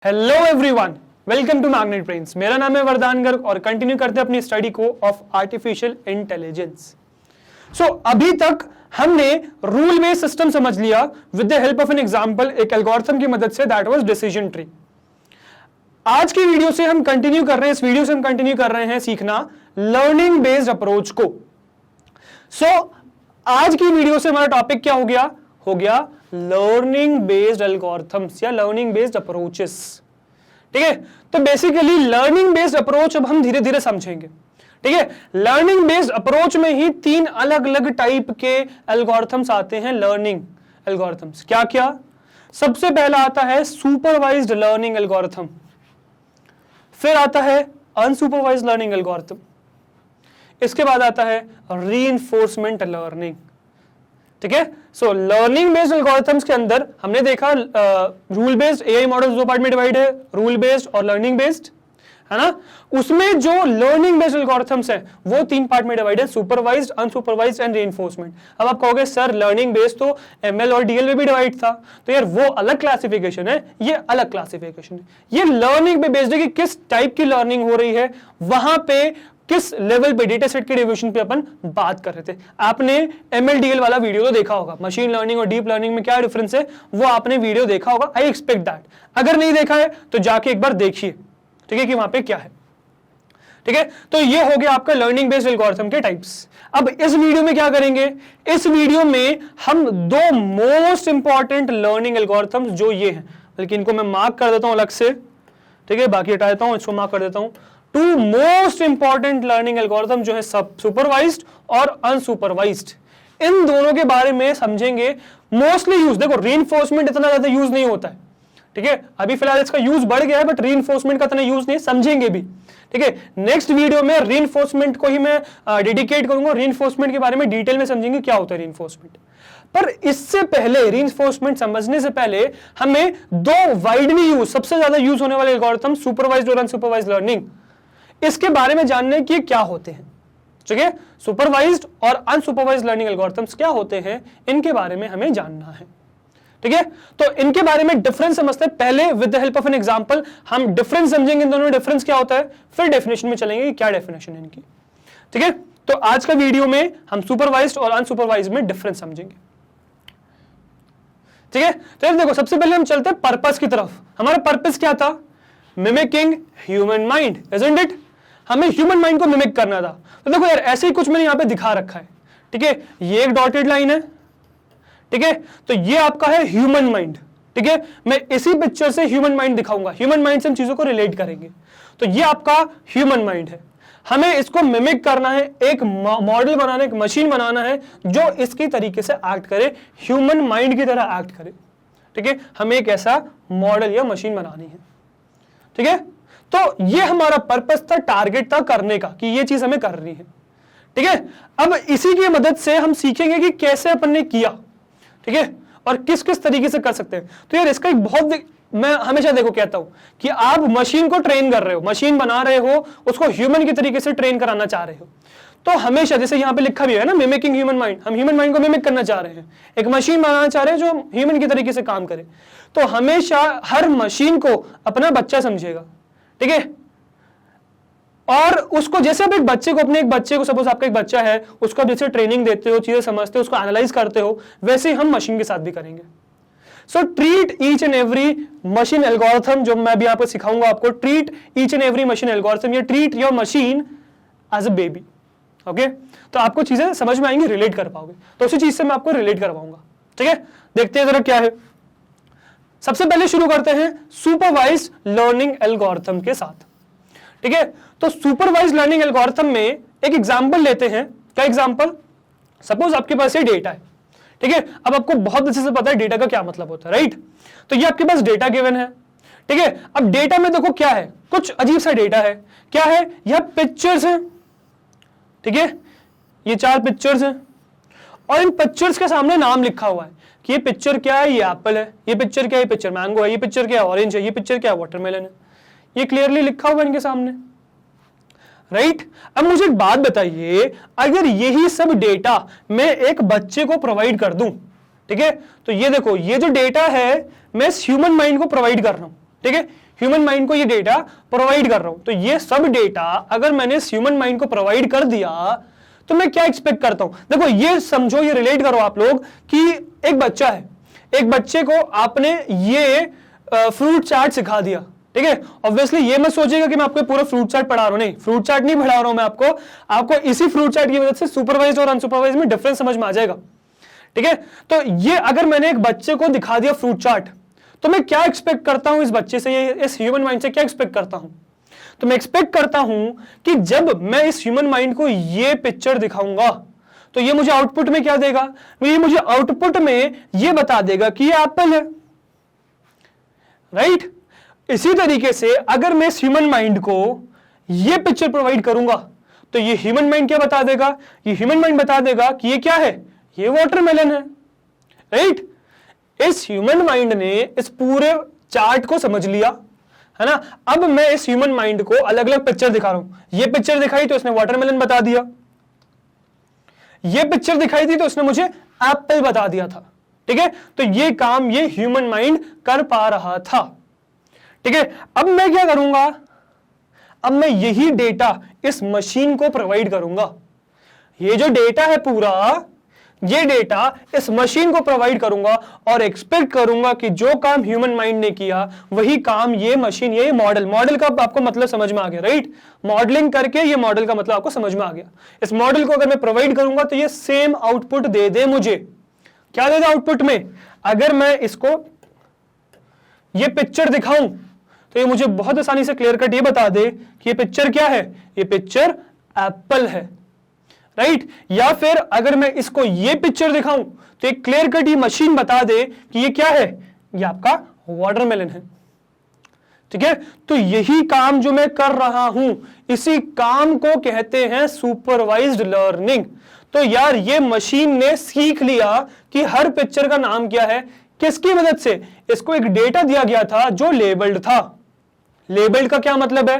Hello everyone, welcome to Magnet Brains. मेरा नाम है वरदान गर्ग और कंटिन्यू करते हैं अपनी स्टडी को ऑफ आर्टिफिशियल इंटेलिजेंस। अभी तक हमने रूल बेस्ड सिस्टम समझ लिया with the help of an example, एक एल्गोरिथम की मदद से, दैट वाज डिसीजन ट्री। आज की वीडियो से हम कंटिन्यू कर रहे हैं, इस वीडियो से हम कंटिन्यू कर रहे हैं सीखना लर्निंग बेस्ड अप्रोच को। आज की वीडियो से हमारा टॉपिक क्या हो गया लर्निंग बेस्ड एल्गोरिथम्स या लर्निंग बेस्ड अप्रोचेस। ठीक है, तो बेसिकली लर्निंग बेस्ड अप्रोच अब हम धीरे धीरे समझेंगे। ठीक है, लर्निंग बेस्ड अप्रोच में ही तीन अलग अलग टाइप के एल्गोरिथम्स आते हैं। लर्निंग एल्गोरिथम्स क्या क्या? सबसे पहला आता है सुपरवाइज्ड लर्निंग एल्गोरिथम, फिर आता है अनसुपरवाइज्ड लर्निंग एल्गोरिथम, इसके बाद आता है रीइंफोर्समेंट लर्निंग। ठीक है, सो लर्निंग बेस्ड एल्गोरिथम्स के अंदर हमने देखा रूल बेस्ड एआई मॉडल्स दो पार्ट में डिवाइड है, रूल बेस्ड और लर्निंग बेस्ड, है ना। उसमें जो लर्निंग बेस्ड एल्गोरिथम्स है वो तीन पार्ट में डिवाइड है, सुपरवाइज्ड, अनसुपरवाइज्ड एंड रीइंफोर्समेंट। अब आप कहोगे सर लर्निंग बेस्ड तो एमएल और डीएल में भी डिवाइड था, तो यार वो अलग क्लासिफिकेशन है, ये अलग क्लासिफिकेशन है। ये लर्निंग पे बेस्ड है कि किस टाइप की लर्निंग हो रही है, वहां पे किस लेवल पे डेटा सेट के डिवीजन पे अपन बात कर रहे थे। आपने एमएलडीएल वाला वीडियो तो देखा होगा, मशीन लर्निंग और डीप लर्निंग में क्या डिफरेंस है वो आपने वीडियो देखा होगा। आई एक्सपेक्ट दैट, अगर नहीं देखा है तो जाके एक बार देखिए, ठीक है, कि वहां पे क्या है। ठीक है, तो ये हो गया आपका लर्निंग बेस्ड एल्गोरिथम के टाइप्स। अब इस वीडियो में क्या करेंगे, इस वीडियो में हम दो मोस्ट इंपॉर्टेंट लर्निंग एल्गोरिथम्स जो ये हैं, बल्कि इनको मैं मार्क कर देता हूं अलग से, ठीक है, बाकी हटा देता हूं, इसको मार्क कर देता हूं। Two most important learning algorithm जो है सब सुपरवाइज्ड और अनसुपरवाइज्ड, इन दोनों के बारे में समझेंगे। मोस्टली यूज, देखो रीइंफोर्समेंट इतना ज्यादा यूज नहीं होता है, ठीक है, अभी फिलहाल इसका यूज बढ़ गया है, बट रीइंफोर्समेंट का इतना यूज नहीं, समझेंगे भी। ठीक है, नेक्स्ट वीडियो में रीइंफोर्समेंट को ही मैं डेडिकेट करूंगा, रीइंफोर्समेंट के बारे में डिटेल में समझेंगे क्या होता है रीइंफोर्समेंट। पर इससे पहले, रीइंफोर्समेंट समझने से पहले, हमें दो वाइडली यूज, सबसे ज्यादा यूज होने वाले एल्गोरिथम सुपरवाइज्ड और अनसुपरवाइज्ड लर्निंग, इसके बारे में जानने की क्या होते हैं। ठीक है, सुपरवाइज्ड और अनसुपरवाइज्ड लर्निंग एल्गोरिथम्स क्या होते हैं, इनके बारे में हमें जानना है। ठीक है, तो इनके बारे में डिफरेंस समझते हैं पहले with the help of an example. हम डिफरेंस समझेंगे, इन दोनों में डिफरेंस क्या होता है, फिर डेफिनेशन में चलेंगे कि क्या डेफिनेशन है इनकी। ठीक है, तो आज का वीडियो में हम सुपरवाइज्ड और अनसुपरवाइज्ड में डिफरेंस समझेंगे। ठीक है, तो देखो सबसे पहले हम चलते हैं पर्पस की तरफ। हमारा पर्पस क्या था, mimicking human mind, isn't it. हमें ह्यूमन माइंड को मिमिक करना था। तो देखो यार ऐसे ही कुछ मैंने यहां पे दिखा रखा है, ठीक है, ये एक डॉटेड लाइन है, ठीक है, तो ये आपका है ह्यूमन माइंड। ठीक है, मैं इसी पिक्चर से ह्यूमन माइंड दिखाऊंगा, ह्यूमन माइंड से हम चीजों को रिलेट करेंगे। तो ये आपका ह्यूमन माइंड है, हमें इसको मिमिक करना है, एक मॉडल बनाना है, एक मशीन बनाना है जो इसकी तरीके से एक्ट करे, ह्यूमन माइंड की तरह एक्ट करे। ठीक है, हमें एक ऐसा मॉडल या मशीन बनानी है। ठीक है, तो ये हमारा पर्पस था, टारगेट था करने का, कि ये चीज हमें करनी है। ठीक है, अब इसी की मदद से हम सीखेंगे कि कैसे अपन ने किया, ठीक है, और किस किस तरीके से कर सकते हैं। तो यार इसका एक बहुत, मैं हमेशा देखो कहता हूं कि आप मशीन को ट्रेन कर रहे हो, मशीन बना रहे हो, उसको ह्यूमन की तरीके से ट्रेन कराना चाह रहे हो, तो हमेशा, जैसे यहां पे लिखा भी है ना, मिमिकिंग ह्यूमन माइंड, हम ह्यूमन माइंड को मिमिक करना चाह रहे हैं, एक मशीन बनाना चाह रहे हैं जो ह्यूमन की तरीके से काम करे। तो हमेशा हर मशीन को अपना बच्चा समझेगा, ठीक है, और उसको, जैसे आप एक बच्चे को, अपने एक बच्चे को, सपोज आपका एक बच्चा है, उसको जैसे ट्रेनिंग देते हो, चीजें समझते हो, उसको एनालाइज करते हो, वैसे ही हम मशीन के साथ भी करेंगे। So treat each and every machine algorithm, जो मैं भी आपको सिखाऊंगा आपको, treat each and every machine algorithm, या treat your machine as a baby. Okay, तो आपको चीजें समझ में आएंगी, रिलेट कर पाओगे, तो उसी चीज से मैं आपको रिलेट करवाऊंगा। ठीक है, देखते हैं जरा क्या है। सबसे पहले शुरू करते हैं सुपरवाइज्ड लर्निंग एल्गोरिथम के साथ। ठीक है, तो सुपरवाइज्ड लर्निंग एल्गोरिथम में एक एग्जांपल लेते हैं। क्या एग्जांपल? सपोज आपके पास ये डेटा है, ठीक है, अब आपको बहुत अच्छे से पता है डेटा का क्या मतलब होता है, राइट। तो ये आपके पास डेटा गिवन है, ठीक है। अब डेटा में देखो क्या है, कुछ अजीब सा डेटा है। क्या है? यह पिक्चर्स है, ठीक है, ये 4 पिक्चर्स हैं, और इन पिक्चर्स के सामने नाम लिखा हुआ है कि ये पिक्चर क्या है, ये एप्पल है, ये पिक्चर क्या है, ये पिक्चर मैंगो है, ये पिक्चर क्या है, ऑरेंज है, ये पिक्चर क्या है, वाटरमेलन है। ये क्लियरली लिखा हुआ है इनके सामने, राइट। अब मुझे एक बात बताइए, अगर यही सब डेटा मैं एक बच्चे को प्रोवाइड कर दूं, ठीक है, तो ये देखो, ये जो डेटा है मैं ह्यूमन माइंड को प्रोवाइड कर रहा हूं, ठीक है, ह्यूमन माइंड को ये डेटा प्रोवाइड कर रहा हूं। तो ये सब डेटा अगर मैंने इस ह्यूमन माइंड को प्रोवाइड कर दिया तो मैं क्या एक्सपेक्ट करता हूं। देखो ये समझो, ये रिलेट करो आप लोग कि एक बच्चा है, एक बच्चे को आपने ये फ्रूट चाट सिखा दिया, ठीक है। ऑब्वियसली ये मत सोचिएगा कि मैं आपको पूरा फ्रूट चाट पढ़ा रहा हूं, नहीं, फ्रूट चाट नहीं पढ़ा रहा हूं मैं आपको इसी फ्रूट चाट की वजह से सुपरवाइज और अनसुपरवाइज में डिफरेंस समझ में आ जाएगा, ठीक है। तो ये अगर मैंने एक बच्चे को दिखा दिया फ्रूट चाट, तो मैं क्या एक्सपेक्ट करता हूं इस बच्चे से, इस ह्यूमन माइंड से क्या एक्सपेक्ट करता हूं। तो मैं एक्सपेक्ट करता हूं कि जब मैं इस ह्यूमन माइंड को ये पिक्चर दिखाऊंगा तो ये मुझे आउटपुट में क्या देगा, ये मुझे आउटपुट में ये बता देगा कि ये एप्पल है, राइट। इसी तरीके से अगर मैं इस ह्यूमन माइंड को ये पिक्चर प्रोवाइड करूंगा तो ये ह्यूमन माइंड क्या बता देगा, ये ह्यूमन माइंड बता देगा कि ये क्या है, ये वाटरमेलन है, राइट। इस ह्यूमन माइंड ने इस पूरे चार्ट को समझ लिया, है ना। अब मैं इस ह्यूमन माइंड को अलग अलग पिक्चर दिखा रहा हूं। ये पिक्चर दिखाई तो उसने वाटरमेलन बता दिया, ये पिक्चर दिखाई थी तो उसने मुझे एप्पल बता दिया था, ठीक है। तो ये काम ये ह्यूमन माइंड कर पा रहा था, ठीक है। अब मैं क्या करूंगा, अब मैं यही डेटा इस मशीन को प्रोवाइड करूंगा। ये जो डेटा है पूरा, ये डेटा इस मशीन को प्रोवाइड करूंगा और एक्सपेक्ट करूंगा कि जो काम ह्यूमन माइंड ने किया वही काम ये मशीन, ये मॉडल का आपको मतलब समझ में आ गया, राइट। मॉडलिंग करके ये मॉडल का मतलब आपको समझ में आ गया। इस मॉडल को अगर मैं प्रोवाइड करूंगा तो ये सेम आउटपुट दे दे मुझे। क्या दे दे आउटपुट में, अगर मैं इसको ये पिक्चर दिखाऊं तो ये मुझे बहुत आसानी से क्लियर कट ये बता दे कि ये पिक्चर क्या है, ये पिक्चर एप्पल है, राइट। या फिर अगर मैं इसको ये पिक्चर दिखाऊं तो एक क्लियर कट ये मशीन बता दे कि ये क्या है, ये आपका वाटरमेलन है, ठीक है। तो यही काम जो मैं कर रहा हूं, इसी काम को कहते हैं सुपरवाइज्ड लर्निंग। तो यार ये मशीन ने सीख लिया कि हर पिक्चर का नाम क्या है, किसकी मदद से, इसको एक डेटा दिया गया था जो लेबल्ड था। लेबल्ड का क्या मतलब है,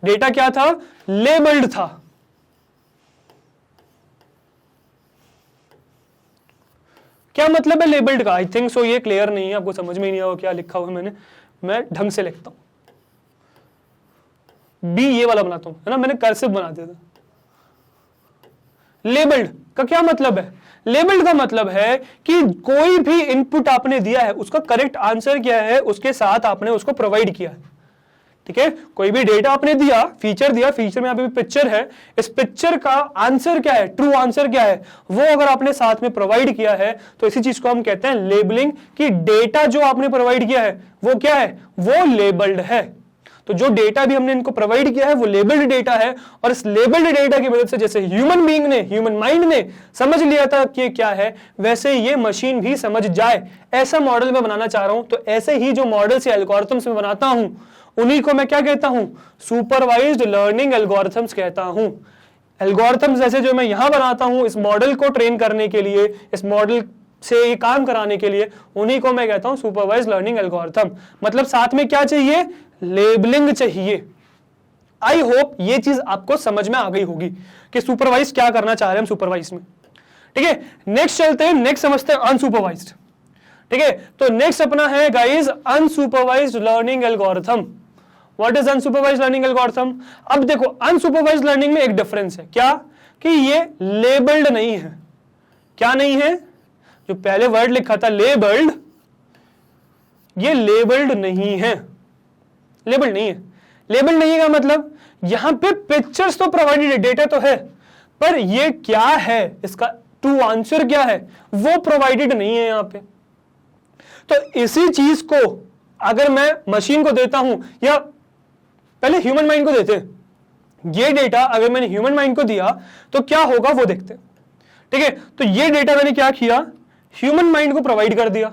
डेटा क्या था, लेबल्ड था। क्या मतलब है लेबल्ड का, आई थिंक सो ये क्लियर नहीं है, आपको समझ में ही नहीं आया क्या लिखा हुआ है। मैं ढंग से लिखता हूं, बी ये वाला बनाता हूं, है ना, मैंने कर्सिव बना दिया था। लेबल्ड का क्या मतलब है, लेबल्ड का मतलब है कि कोई भी इनपुट आपने दिया है उसका करेक्ट आंसर क्या है, उसके साथ आपने उसको प्रोवाइड किया है, ठीक है। कोई भी डेटा आपने दिया, फीचर दिया, फीचर में अभी पिक्चर है, इस पिक्चर का आंसर क्या है, ट्रू आंसर क्या है, वो अगर आपने साथ में प्रोवाइड किया है तो इसी चीज को हम कहते हैं लेबलिंग, कि डेटा जो आपने प्रोवाइड किया है वो क्या है, वो लेबल्ड है। तो जो डेटा भी हमने इनको प्रोवाइड किया है वो लेबल्ड डेटा है, और इस लेबल्ड डेटा की मदद से जैसे ह्यूमन बीइंग ने, ह्यूमन माइंड ने समझ लिया था कि क्या है, वैसे ये मशीन भी समझ जाए, ऐसा मॉडल मैं बनाना चाह रहा हूं। तो ऐसे ही जो मॉडल्स या एल्गोरिथम्स मैं बनाता हूं उन्हीं को मैं क्या कहता हूं, सुपरवाइज्ड लर्निंग एल्गोरिथम्स कहता हूं। एल्गोरिथम्स जैसे जो मैं यहां बनाता हूं इस मॉडल को ट्रेन करने के लिए, इस मॉडल से ये काम कराने के लिए, उन्हीं को मैं कहता हूं सुपरवाइज्ड लर्निंग एल्गोरिथम। मतलब साथ में क्या चाहिए, लेबलिंग चाहिए। आई होप ये चीज आपको समझ में आ गई होगी कि सुपरवाइज क्या करना चाह रहे हैं हम सुपरवाइज में, ठीक है। नेक्स्ट चलते हैं, नेक्स्ट समझते हैं अनसुपरवाइज्ड, ठीक है। तो नेक्स्ट अपना है guys unsupervised learning algorithm. What is unsupervised learning algorithm. अब देखो अनसुपरवाइज्ड लर्निंग में एक डिफरेंस है, क्या, कि ये लेबल्ड नहीं है। क्या नहीं है, जो पहले वर्ड लिखा था लेबल्ड, ये लेबल्ड नहीं है, लेबल्ड नहीं है। लेबल्ड नहीं है का मतलब यहां पे पिक्चर्स तो प्रोवाइडेड है, डेटा तो है, पर ये क्या है, इसका ट्रू आंसर क्या है, वो प्रोवाइडेड नहीं है यहां पे। तो इसी चीज को अगर मैं मशीन को देता हूं, या पहले ह्यूमन माइंड को देते हैं, ये डेटा अगर मैंने ह्यूमन माइंड को दिया तो क्या होगा वो देखते हैं, ठीक है। तो ये डेटा मैंने क्या किया, ह्यूमन माइंड को प्रोवाइड कर दिया।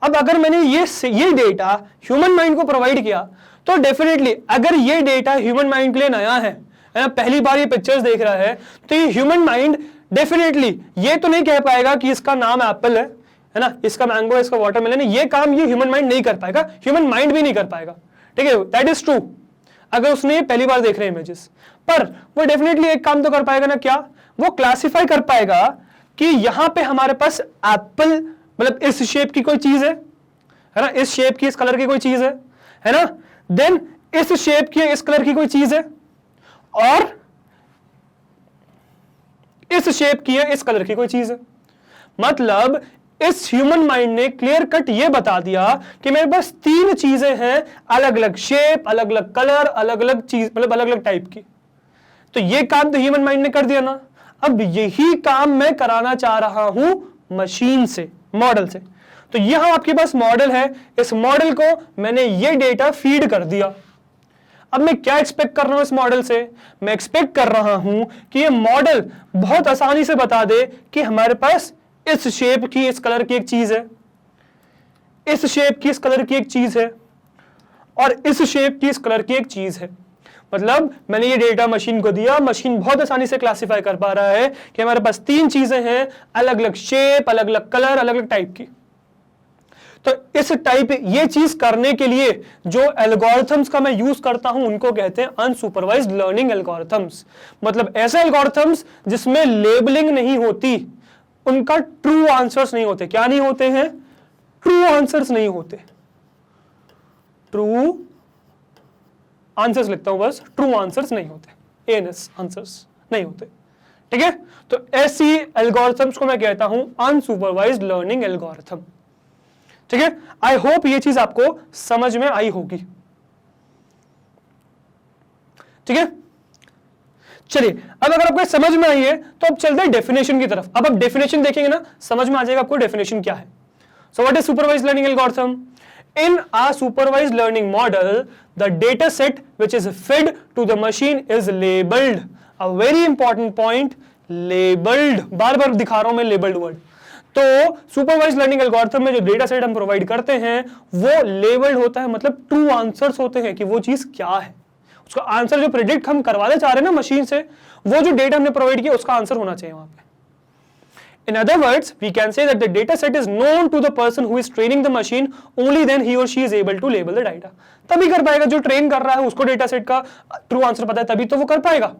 अब अगर मैंने ये डेटा ह्यूमन माइंड को प्रोवाइड किया तो डेफिनेटली अगर ये डेटा ह्यूमन माइंड के लिए नया है ना, पहली बार ये पिक्चर्स देख रहा है, तो ये ह्यूमन माइंड डेफिनेटली ये तो नहीं कह पाएगा कि इसका नाम एप्पल है ना, इसका मैंगो है, इसका वाटरमेलन है। ये काम ये ह्यूमन माइंड नहीं कर पाएगा, ह्यूमन माइंड भी नहीं कर पाएगा, ठीक है, दैट इज ट्रू। अगर उसने पहली बार देख रहे हैं इमेजेस, पर वो डेफिनेटली एक काम तो कर पाएगा ना, क्या, वो क्लासिफाई कर पाएगा कि यहां पे हमारे पास एप्पल मतलब इस शेप की कोई चीज है ना, इस शेप की, इस कलर की कोई चीज है ना, देन इस शेप की इस कलर की कोई चीज है और इस शेप की है इस कलर की कोई चीज है। मतलब इस ह्यूमन माइंड ने क्लियर कट ये बता दिया कि मेरे पास तीन चीजें हैं, अलग अलग शेप, अलग अलग कलर, अलग अलग चीज, मतलब अलग अलग टाइप की। तो ये काम तो ह्यूमन माइंड ने कर दिया ना। अब यही काम मैं कराना चाह रहा हूं मशीन से, मॉडल से। तो यहां आपके पास मॉडल है, इस मॉडल को मैंने ये डेटा फीड कर दिया। अब मैं क्या एक्सपेक्ट कर रहा हूं इस मॉडल से? मैं एक्सपेक्ट कर रहा हूं कि ये मॉडल बहुत आसानी से बता दे कि हमारे पास इस शेप की इस कलर की एक चीज है, इस शेप की इस कलर की एक चीज है और इस शेप की इस कलर की एक चीज है। मतलब मैंने ये डेटा मशीन को दिया, मशीन बहुत आसानी से क्लासिफाई कर पा रहा है कि हमारे पास तीन चीजें हैं, अलग अलग शेप, अलग अलग कलर, अलग अलग टाइप की। तो इस टाइप ये चीज करने के लिए जो एल्गोरिथम्स का मैं यूज करता हूं उनको कहते हैं अनसुपरवाइज्ड लर्निंग एल्गोरिथम्स। मतलब ऐसे एल्गोरिथम्स जिसमें लेबलिंग नहीं होती, उनका ट्रू आंसर्स नहीं होते। क्या नहीं होते हैं? ट्रू आंसर्स नहीं होते। ट्रू आंसर्स लिखता हूं बस, ट्रू आंसर्स नहीं होते, एएनएस आंसर्स नहीं होते। ठीक है, तो ऐसी एल्गोरिथम्स को मैं कहता हूं अनसुपरवाइज्ड लर्निंग एल्गोरिथम। ठीक है, आई होप ये चीज आपको समझ में आई होगी। ठीक है, चलिए अब अगर आपको समझ में आई है तो अब चलते हैं डेफिनेशन की तरफ। अब आप डेफिनेशन देखेंगे ना, समझ में आ जाएगा आपको डेफिनेशन क्या है। So what is supervised learning algorithm? In a supervised learning model, the data set which is fed to the machine is labeled. A very important point, labeled. बार बार दिखा रहा हूं मैं labeled word. तो सुपरवाइज लर्निंग एल्गोरिथम में जो data set हम provide करते हैं वो लेबल्ड होता है, मतलब ट्रू आंसर्स होते हैं कि वो चीज क्या है। उसका आंसर जो प्रेडिक्ट हम करवाने चाह रहे हैं ना मशीन से, वो जो डेटा हमने प्रोवाइड किया उसका आंसर होना चाहिए वहां पे। In other words, we can say that the data set is known to the person who is training the machine, only then he or she is able to label the data. तभी कर पाएगा, जो train कर रहा है उसको data set का true answer पता है, तभी तो वो कर पाएगा।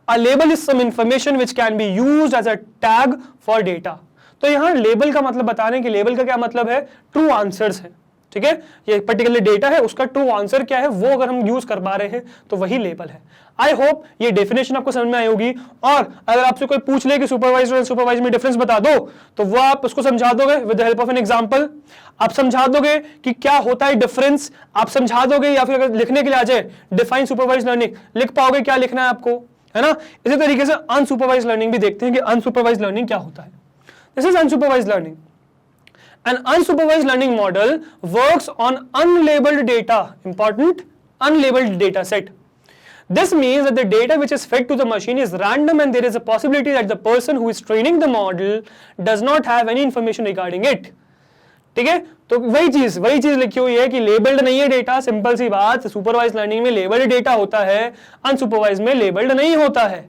A label is some information which can be used as a tag for data. तो यहां लेबल का मतलब बताने कि लेबल का क्या मतलब है, ट्रू आंसर्स है। ठीक है, ये पर्टिकुलर डेटा है, उसका ट्रू आंसर क्या है वो अगर हम यूज कर पा रहे हैं तो वही लेबल है। आई होप ये डेफिनेशन आपको समझ में आई होगी। और अगर आपसे कोई पूछ ले कि सुपरवाइज्ड और अनसुपरवाइज्ड में डिफरेंस बता दो, तो वो आप उसको समझा दोगे with the help of an example. आप समझा दोगे कि क्या होता है डिफरेंस, आप समझा दोगे, या फिर अगर लिखने के लिए आ जाए डिफाइन सुपरवाइज्ड लर्निंग, लिख पाओगे क्या लिखना है आपको, है ना। इसी तरीके से अनसुपरवाइज्ड लर्निंग भी देखते हैं कि अनसुपरवाइज्ड लर्निंग क्या होता है। This is unsupervised learning. An unsupervised learning model works on unlabeled data, important, unlabeled data set. This means that the data which is fed to the machine is random and there is a possibility that the person who is training the model does not have any information regarding it. ठीक है, तो वही चीज लिखी हुई है कि labelled नहीं है डेटा। सिंपल सी बात, सुपरवाइज्ड लर्निंग में लेबल्ड डेटा होता है, अनसुपरवाइज्ड में लेबल्ड नहीं होता है।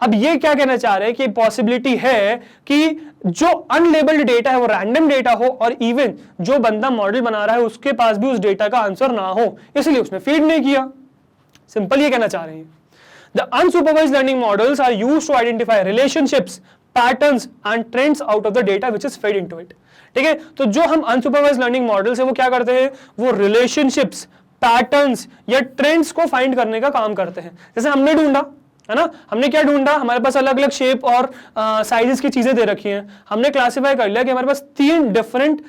अब ये क्या कहना चाह रहे हैं कि पॉसिबिलिटी है कि जो अनलेबल्ड डेटा है वो रैंडम डेटा हो और इवन जो बंदा मॉडल बना रहा है उसके पास भी उस डेटा का आंसर ना हो, इसलिए उसने फीड नहीं किया। सिंपल ये कहना चाह रहे हैं। The unsupervised learning models are used to identify relationships, patterns and trends out of the data which is fed into it. ठीक है, तो जो हम अनसुपरवाइज्ड लर्निंग मॉडल्स है वो क्या करते हैं, वो रिलेशनशिप्स, पैटर्न्स या ट्रेंड्स को फाइंड करने का काम करते हैं। जैसे हमने ढूंढा, है ना, हमने क्या ढूंढा, हमारे पास अलग अलग शेप और साइजेस की चीजें दे रखी हैं। हमने क्लासिफाई कर लिया कि हमारे पास तीन डिफरेंट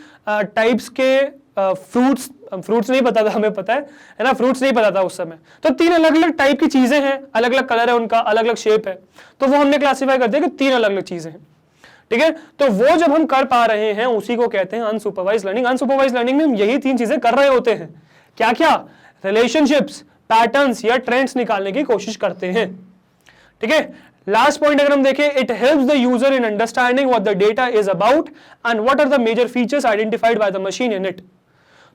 टाइप्स के फ्रूट्स नहीं पता था, हमें पता है ना, फ्रूट्स नहीं पता था उस समय। तो तीन अलग अलग टाइप की चीजें हैं, अलग अलग कलर है उनका, अलग अलग शेप है, तो वो हमने क्लासिफाई कर दिया कि तीन अलग अलग चीजें हैं। ठीक है, तो वो जब हम कर पा रहे हैं उसी को कहते हैं अनसुपरवाइज्ड लर्निंग। अनसुपरवाइज्ड लर्निंग में हम यही तीन चीजें कर रहे होते हैं। क्या क्या? रिलेशनशिप्स, पैटर्न्स या ट्रेंड्स निकालने की कोशिश करते हैं। ठीक है, लास्ट पॉइंट अगर हम देखें, it helps the user in understanding what the data is about and what are the major features identified by the machine in it.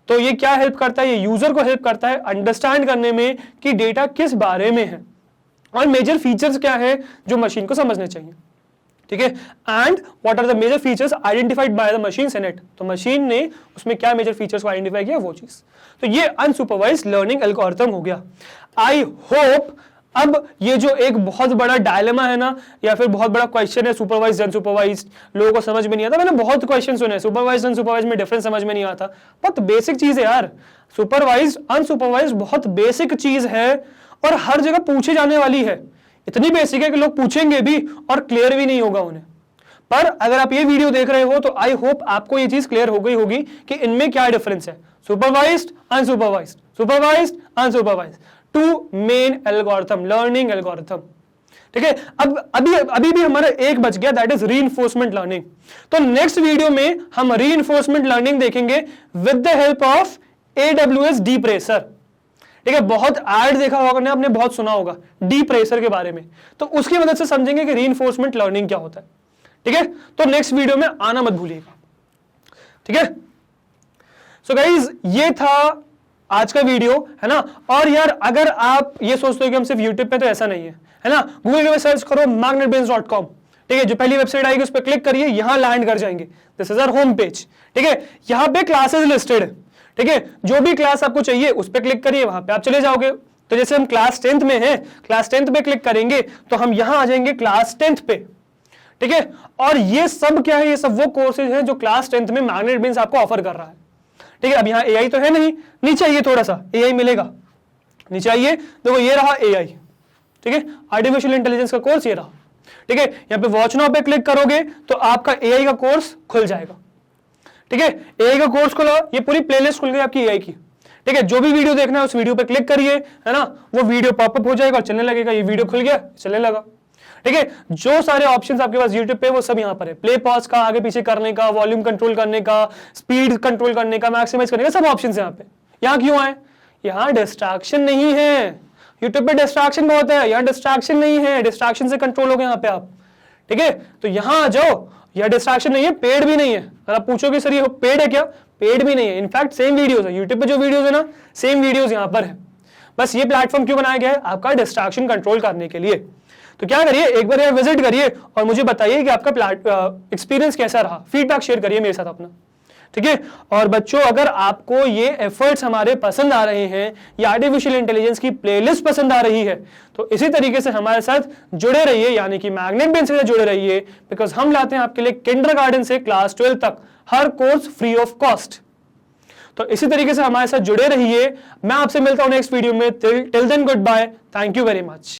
तो ये क्या हेल्प करता है, ये यूजर को हेल्प करता है अंडरस्टैंड करने में कि डेटा किस बारे में है और मेजर फीचर्स क्या है जो मशीन को समझने चाहिए। ठीक है, and what are the major features identified by the machine in it. तो मशीन ने उसमें क्या मेजर फीचर्स को आइडेंटिफाई किया वो चीज। तो ये अनसुपरवाइज्ड लर्निंग एल्गोरिथम हो गया। आई होप अब ये जो एक बहुत बड़ा डायलेमा है ना, या फिर बहुत बड़ा क्वेश्चन है, सुपरवाइज्ड अनसुपरवाइज्ड, लोगों को समझ में नहीं आता। मैंने बहुत क्वेश्चन सुने, सुपरवाइज्ड अनसुपरवाइज्ड में डिफरेंस समझ में नहीं आता। बहुत बेसिक चीज है यार, सुपरवाइज्ड अनसुपरवाइज्ड बहुत बेसिक चीज है और हर जगह पूछे जाने वाली है। इतनी बेसिक है कि लोग पूछेंगे भी और क्लियर भी नहीं होगा उन्हें। पर अगर आप ये वीडियो देख रहे हो तो आई होप आपको ये चीज क्लियर हो गई होगी कि इनमें क्या डिफरेंस है, supervised unsupervised, supervised unsupervised, two main algorithm, learning algorithm. ठीक है, अब अभी भी हमारा एक बच गया, दैट इज रीइंफोर्समेंट लर्निंग। तो नेक्स्ट वीडियो में हम रीइंफोर्समेंट लर्निंग देखेंगे with the help of AWS deep racer. ठीक है, बहुत ऐड देखा होगा ना आपने, बहुत सुना होगा डीप रेसर के बारे में, तो उसकी मदद से समझेंगे कि रीइंफोर्समेंट लर्निंग क्या होता है। ठीक है, तो नेक्स्ट वीडियो में आना मत भूलिएगा। ठीक है, सो गाइज ये था आज का वीडियो, है ना। और यार अगर आप ये सोचते हो कि हम सिर्फ यूट्यूब पे, तो ऐसा नहीं है ना। गूगल पे सर्च करो magnetbrains.com। ठीक है, जो पहली वेबसाइट आएगी उस पर क्लिक करिए, यहां लैंड कर जाएंगे, this is our home page. ठीक है, यहां पे क्लासेस लिस्टेड है। ठीक है, जो भी क्लास आपको चाहिए उस पर क्लिक करिए, वहां पे आप चले जाओगे। तो जैसे हम क्लास 10th में हैं, क्लास 10th पे क्लिक करेंगे तो हम यहां आ जाएंगे क्लास 10th पे। ठीक है, और ये सब क्या है, ये सब वो कोर्सेज हैं जो क्लास 10th में मैग्नेटब्रेन्स आपको ऑफर कर रहा है। ठीक है, अब यहाँ AI तो है नहीं, नीचे आइए थोड़ा सा, AI मिलेगा, नीचे आइए, देखो ये रहा AI। ठीक है, आर्टिफिशियल इंटेलिजेंस का कोर्स ये रहा। ठीक है, यहाँ पे वॉच नाउ पे क्लिक करोगे तो आपका AI का कोर्स खुल जाएगा। ठीक है, AI का कोर्स खुला, ये पूरी प्लेलिस्ट खुल गई आपकी AI की। ठीक है, जो भी वीडियो देखना है उस वीडियो पे क्लिक करिए, है ना, वो वीडियो पॉपअप हो जाएगा और चलने लगेगा, ये वीडियो खुल गया, चलने लगा। ठीक है, जो सारे ऑप्शंस आपके पास YouTube पे वो सब यहाँ पर है, प्ले पॉज का, आगे पीछे करने का, वॉल्यूम कंट्रोल करने का, स्पीड कंट्रोल करने का, मैक्सिमाइज करने का, सब ऑप्शंस यहाँ पे। यहाँ क्यों आए, यहाँ डिस्ट्रैक्शन नहीं है। YouTube पे डिस्ट्रैक्शन बहुत है, यहाँ डिस्ट्रैक्शन नहीं है, डिस्ट्रैक्शन से कंट्रोल हो गए यहाँ पे आप। ठीक है, तो यहाँ आ जाओ, यह डिस्ट्रैक्शन नहीं है, पेड भी नहीं है। अगर आप पूछोगे सर ये पेड है क्या, पेड भी नहीं है। इनफैक्ट सेम वीडियोस है YouTube पे, जो वीडियोस है ना सेम वीडियोस यहाँ पर है। बस ये प्लेटफॉर्म क्यों बनाया गया है, आपका डिस्ट्रैक्शन कंट्रोल करने के लिए। तो क्या करिए, एक बार यहाँ विजिट करिए और मुझे बताइए कि आपका एक्सपीरियंस कैसा रहा, फीडबैक शेयर करिए मेरे साथ अपना। ठीक है, और बच्चों अगर आपको ये एफर्ट्स हमारे पसंद आ रहे हैं, या आर्टिफिशियल इंटेलिजेंस की प्लेलिस्ट पसंद आ रही है, तो इसी तरीके से हमारे साथ जुड़े रहिए, यानी कि मैग्नेटब्रेन्स से जुड़े रहिए, बिकॉज हम लाते हैं आपके लिए किंडरगार्टन से क्लास 12 तक हर कोर्स फ्री ऑफ कॉस्ट। तो इसी तरीके से हमारे साथ जुड़े रहिए। मैं आपसे मिलता हूं नेक्स्ट वीडियो में। Till then goodbye, thank you very much.